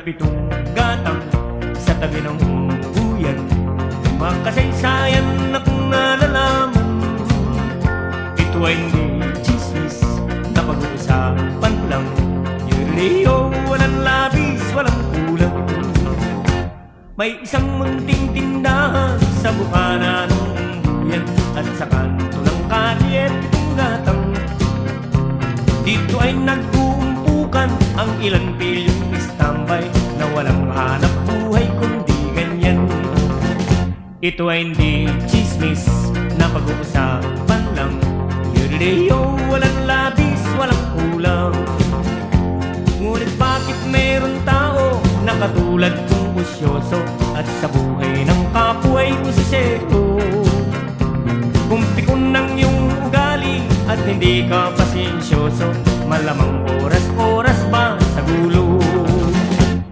Pitong gatang sa tabi ng buyan, mga kasaysayan na kung nalalaman. Ito ay hindi chismis na pag-uusapan lang. Yureo, walang labis, walang kulang. May isang munting tindahan sa bukana ng buyan, at sa kanto ng kalye pitong gatang. Dito ay nag-uumpukan ang ilan pilyong istambay na walang hanap buhay kundi ganyan. Ito ay hindi chismis na pag-uusapan lang. Yureo, walang labis, walang kulang. Ngunit bakit meron tao na katulad kong usyoso at sa buhay ng kapwa ay usisero? Kung pikon ng iyong ugali at hindi ka pasensyoso, malamang oras o